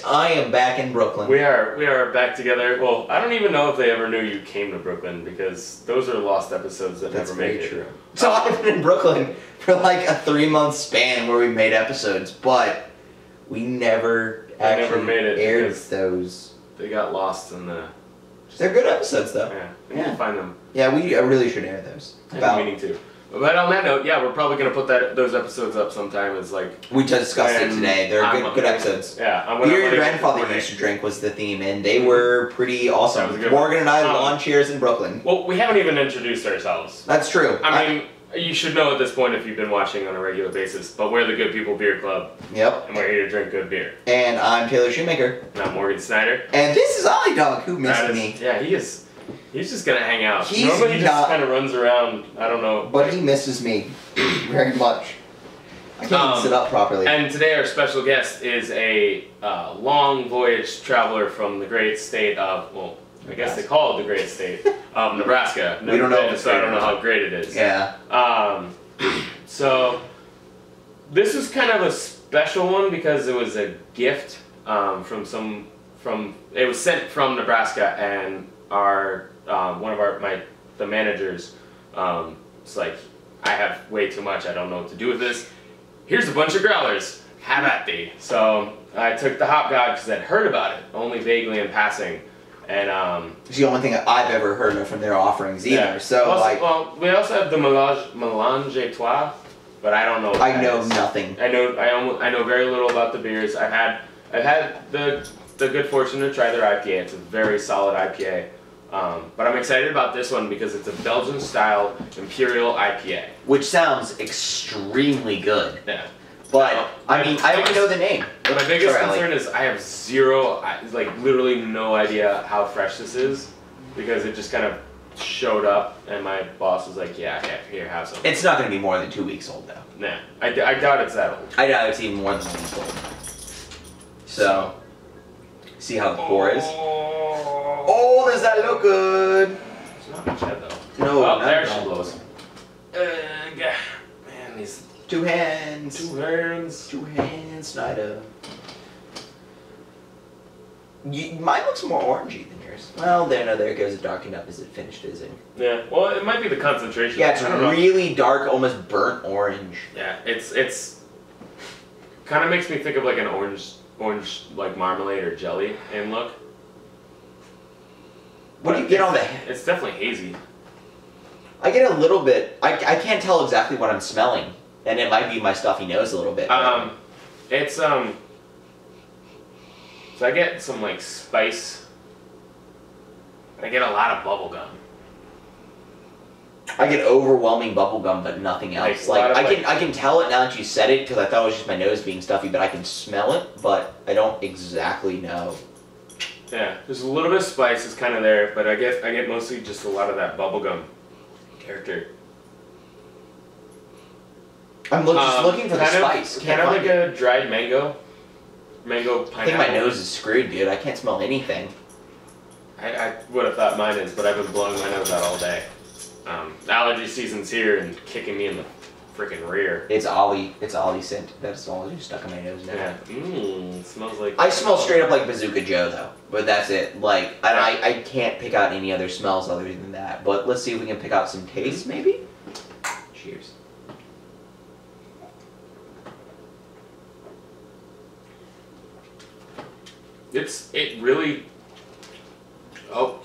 I am back in Brooklyn. We are back together. Well, I don't even know if they ever knew you came to Brooklyn because those are lost episodes that That's never make very it. true. So I've been in Brooklyn for like a 3-month span where we made episodes, but we never actually made it aired because those. They got lost in the. They're good episodes though. Yeah, we need to find them. Yeah, we really should air those. I'm meaning to. But on that note, yeah, we're probably gonna put those episodes up sometime. As like we just discussed it today. They're good episodes. Yeah, Beer your grandfather used to drink was the theme, and they were pretty awesome. Morgan and I lawn chairs in Brooklyn. Well, we haven't even introduced ourselves. That's true. I mean, you should know at this point if you've been watching on a regular basis, but we're the Good People Beer Club. Yep. And we're here to drink good beer. And I'm Taylor Shoemaker. And I'm Morgan Snyder. And this is Ollie Dog, who missed me. Yeah, he is. He's just gonna hang out. He's Normally he just kind of runs around. I don't know. But he misses me very much. I can't even sit up properly. And today our special guest is a long voyage traveler from the great state of, well, I guess they call it the great state of Nebraska. We don't know, so I don't know how great it is. Yeah. So this is kind of a special one because it was a gift it was sent from Nebraska, and our one of the managers it's like, I have way too much, I don't know what to do with this. Here's a bunch of growlers, have at thee. So I took the Hop God because I'd heard about it, only vaguely in passing. And it's the only thing I've ever heard of from their offerings either. Yeah. So well, we also have the Mélange et Toi, but I don't know what I know nothing. I know very little about the beers. I've had the good fortune to try their IPA. It's a very solid IPA. But I'm excited about this one because it's a Belgian-style Imperial IPA. Which sounds extremely good. Yeah. But, I mean, I don't know the name. But my biggest concern is I have literally no idea how fresh this is. Because it just kind of showed up and my boss was like, yeah, here, have some. It's not going to be more than 2 weeks old, though. Nah, I doubt it's that old. I doubt it's even more than a week old. So, see how the pour is? Oh, does that look good? It's not much head, though. No, oh, there she blows. Man, these... Two hands. Two hands. Two hands, Snyder. Mine looks more orangey than yours. Well, there goes it darkened up as it finished fizzing. Yeah, well, it might be the concentration. Yeah, it's really dark, almost burnt orange. Yeah, it's kind of makes me think of like an orange like marmalade or jelly in look. What do you get on the... It's definitely hazy. I get a little bit... I can't tell exactly what I'm smelling. And it might be my stuffy nose a little bit. It's, so I get some, like, spice. I get a lot of bubble gum. I get overwhelming bubble gum, but nothing else. I can tell it now that you said it, because I thought it was just my nose being stuffy, but I can smell it, but I don't exactly know. Yeah, there's a little bit of spice is kind of there, but I get mostly just a lot of that bubblegum character. I'm just looking for the spice. Kind of like a dried mango pineapple. I think my nose is screwed, dude. I can't smell anything. I would have thought mine is, but I've been blowing my nose out all day. Allergy season's here and kicking me in the freaking rear. It's Ollie scent. That's all just stuck in my nose now. Yeah. It smells like... I smell straight up like Bazooka Joe, though. But that's it. Like, I can't pick out any other smells other than that. But let's see if we can pick out some tastes, maybe? Cheers. It really... Oh.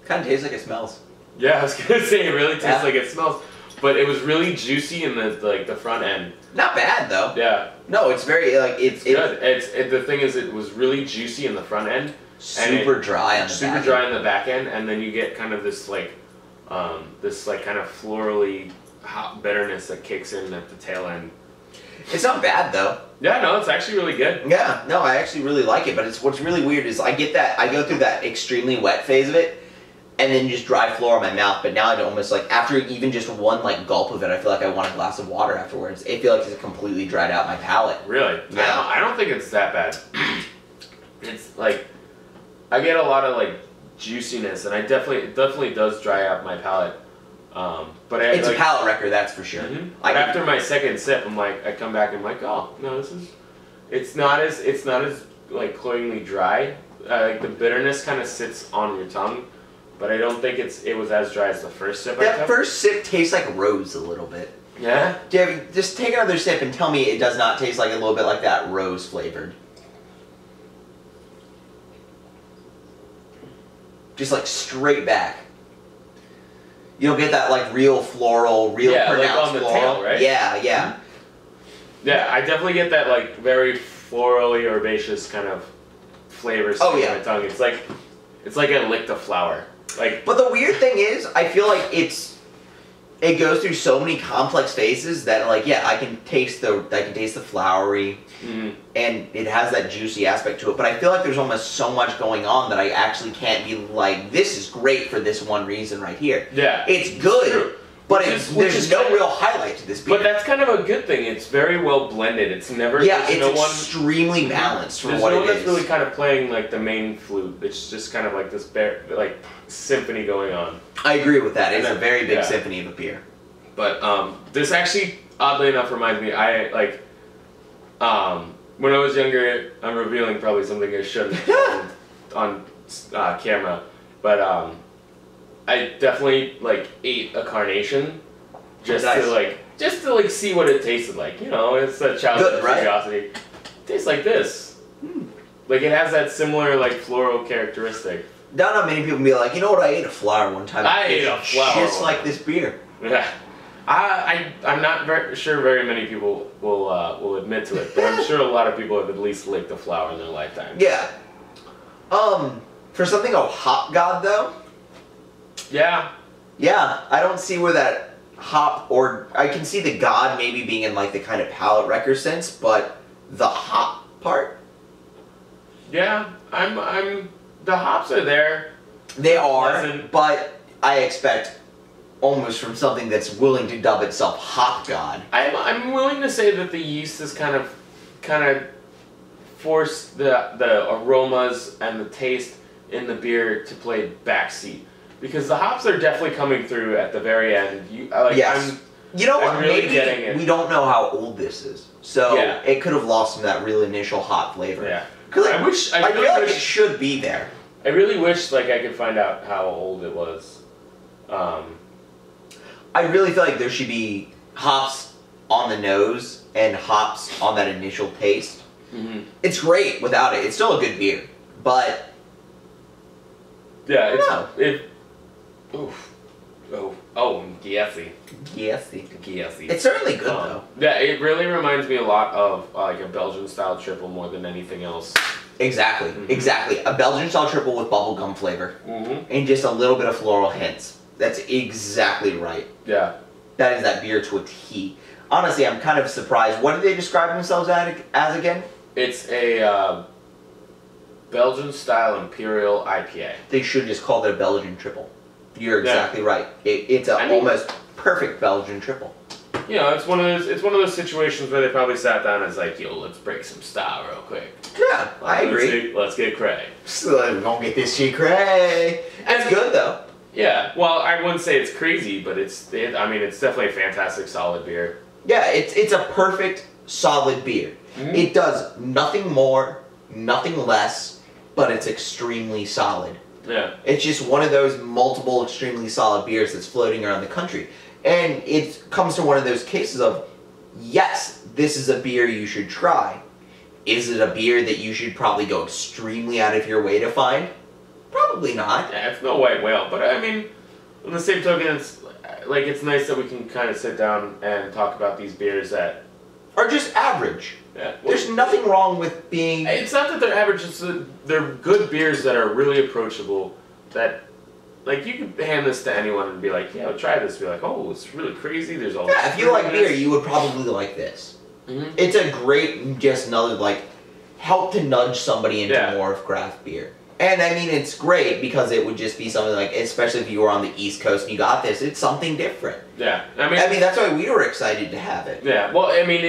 Kind of tastes like it smells. Yeah, I was gonna say it really tastes like it smells, but it was really juicy in the front end. Not bad though. Yeah. No, it's very it's good. The thing is, it was really juicy in the front end. Super dry on the back end. Super dry in the back end, and then you get kind of this kind of florally hot bitterness that kicks in at the tail end. It's not bad though. Yeah, no, it's actually really good. Yeah, no, I actually really like it, but what's really weird is I go through that extremely wet phase of it, and then just dry floor in my mouth, but now I almost like, after even just one like gulp of it, I feel like I want a glass of water afterwards. I feel like it's completely dried out my palate. Really? Yeah. I don't think it's that bad. It's like, I get a lot of like juiciness, and it definitely does dry out my palate. But It's a palate wrecker, that's for sure. But after my second sip, I'm like, I come back and I'm like, oh no, it's not as like cloyingly dry. Like the bitterness kind of sits on your tongue, but I don't think it was as dry as the first sip. That first sip tastes like rose a little bit. Yeah. Just take another sip and tell me it does not taste like a little bit like that rose flavored. Just like straight back. You don't get that like real floral, real pronounced like on the floral. tail, right? Yeah. Yeah, I definitely get that like very florally herbaceous kind of flavor sitting in my tongue. It's like I licked a flower. Like, but the weird thing is, I feel like it goes through so many complex phases that like I can taste the flowery, and it has that juicy aspect to it. But I feel like there's almost so much going on that I actually can't be like, this is great for this one reason right here. Yeah, it's good, but there's no real highlight to this beer. But that's kind of a good thing. It's very well blended. It's never extremely balanced for what it is. There's no one that's really kind of playing like the main flute. It's just kind of like this like symphony going on. I agree with that. It's a very big symphony of a beer. But this actually, oddly enough, reminds me. When I was younger, I'm revealing probably something I shouldn't on camera, but I definitely like ate a carnation just to see what it tasted like. You know, it's a childhood curiosity. It tastes like this. Like it has that similar like floral characteristic. Not many people can be like, you know what? I ate a flower one time. I ate a flower just like this beer. Yeah. I'm not sure very many people will admit to it, but I'm sure a lot of people have at least licked a flower in their lifetime. Yeah. For something called Hop God though. Yeah. Yeah, I don't see where that hop I can see the God maybe being in like the kind of palate wrecker sense, but the hop part. Yeah, the hops are there. They are, but I expect almost from something that's willing to dub itself Hop God. I'm willing to say that the yeast has kind of forced the aromas and the taste in the beer to play backseat, because the hops are definitely coming through at the very end. Yes. You know what? I'm really maybe getting it. We don't know how old this is, so it could have lost some of that real initial hop flavor. Yeah. Because I feel like it should be there. I really wish like I could find out how old it was. I really feel like there should be hops on the nose and hops on that initial taste. Mm-hmm. It's great without it. It's still a good beer, but yeah, gassy. It's certainly good though. Yeah, it really reminds me a lot of like a Belgian style triple more than anything else. Exactly, exactly. A Belgian style triple with bubblegum flavor and just a little bit of floral hints. That's exactly right. Yeah. That is that beer to a T. Honestly, I'm kind of surprised. What did they describe themselves as again? It's a Belgian style Imperial IPA. They should just call it a Belgian triple. You're exactly right. It's almost perfect Belgian triple. You know, it's one of those situations where they probably sat down and was like, yo, let's break some style real quick. Yeah, I agree. Let's get cray. So we're gonna get this shit cray. It's good though. Yeah, well, I wouldn't say it's crazy, but it's definitely a fantastic, solid beer. Yeah, it's a perfect, solid beer. It does nothing more, nothing less, but it's extremely solid. Yeah. It's just one of those multiple extremely solid beers that's floating around the country. And it comes to one of those cases of, yes, this is a beer you should try. Is it a beer that you should probably go extremely out of your way to find? Probably not. Yeah, it's no white whale. But I mean, on the same token, it's nice that we can kind of sit down and talk about these beers that are just average. Yeah. There's nothing wrong with being... It's not that they're average, it's that they're good beers that are really approachable, that, like, you could hand this to anyone and be like, yeah, try this. Be like, oh, it's really crazy, there's all this... Yeah, if you like beer, you would probably like this. It's a great, just another, like, help to nudge somebody into more of craft beer. And, I mean, it's great because it would just be something like, especially if you were on the East Coast and you got this, it's something different. Yeah. I mean, that's why we were excited to have it. Yeah. Well, I mean,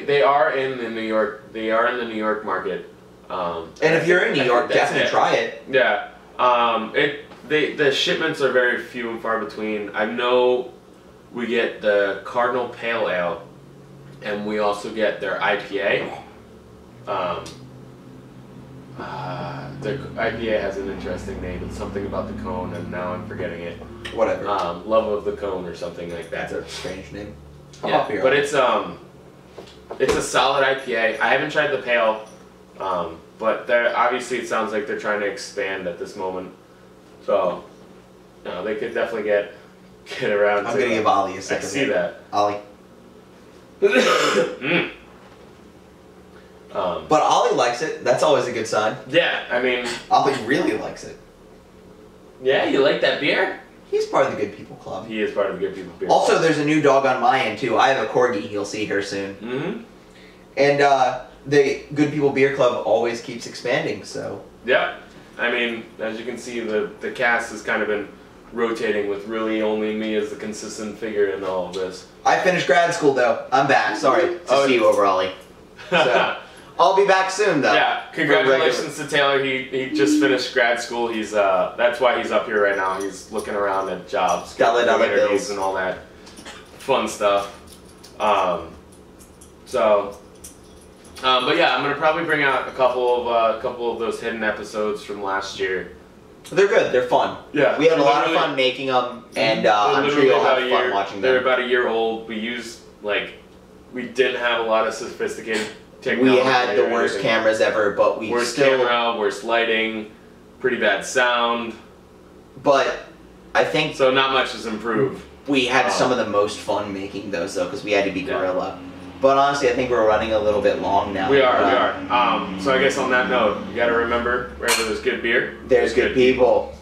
they are in the New York market. And if you're in New York, definitely try it. Yeah. the shipments are very few and far between. I know we get the Cardinal Pale Ale, and we also get their IPA. The IPA has an interesting name. It's something about the cone, and now I'm forgetting it. Whatever. Love of the Cone or something like that. That's a strange name. Yeah, but it's a solid IPA. I haven't tried the Pale, but obviously it sounds like they're trying to expand at this moment. So, they could definitely get around. I'm gonna give Ollie a second. I see that. Ollie. Mm. But Ollie likes it. That's always a good sign. Yeah, I mean. Ollie really likes it. Yeah, you like that beer? He's part of the Good People Club. He is part of the Good People Beer. Also, there's a new dog on my end too. I have a corgi. You'll see her soon. Mm-hmm. And the Good People Beer Club always keeps expanding. So. Yeah, I mean, as you can see, the cast has kind of been rotating with really only me as the consistent figure in all of this. I finished grad school though. I'm back. Sorry to see you over, Ollie. So, I'll be back soon though. Yeah, congratulations to Taylor. He just finished grad school. He's that's why he's up here right now. He's looking around at jobs, Dollar interviews, bills, and all that fun stuff. But yeah, I'm gonna probably bring out a couple of those hidden episodes from last year. They're good. They're fun. Yeah, we had a lot of fun making them, and I'm sure you'll have fun watching them. They're about a year old. We didn't have a lot of sophisticated technology. We had the worst cameras ever, but we worst still camera, worst lighting, pretty bad sound. But I think so. Not much has improved. We had some of the most fun making those though, because we had to be guerrilla. But honestly, I think we're running a little bit long now. We are. So I guess on that note, you got to remember, wherever there's good beer, there's good people.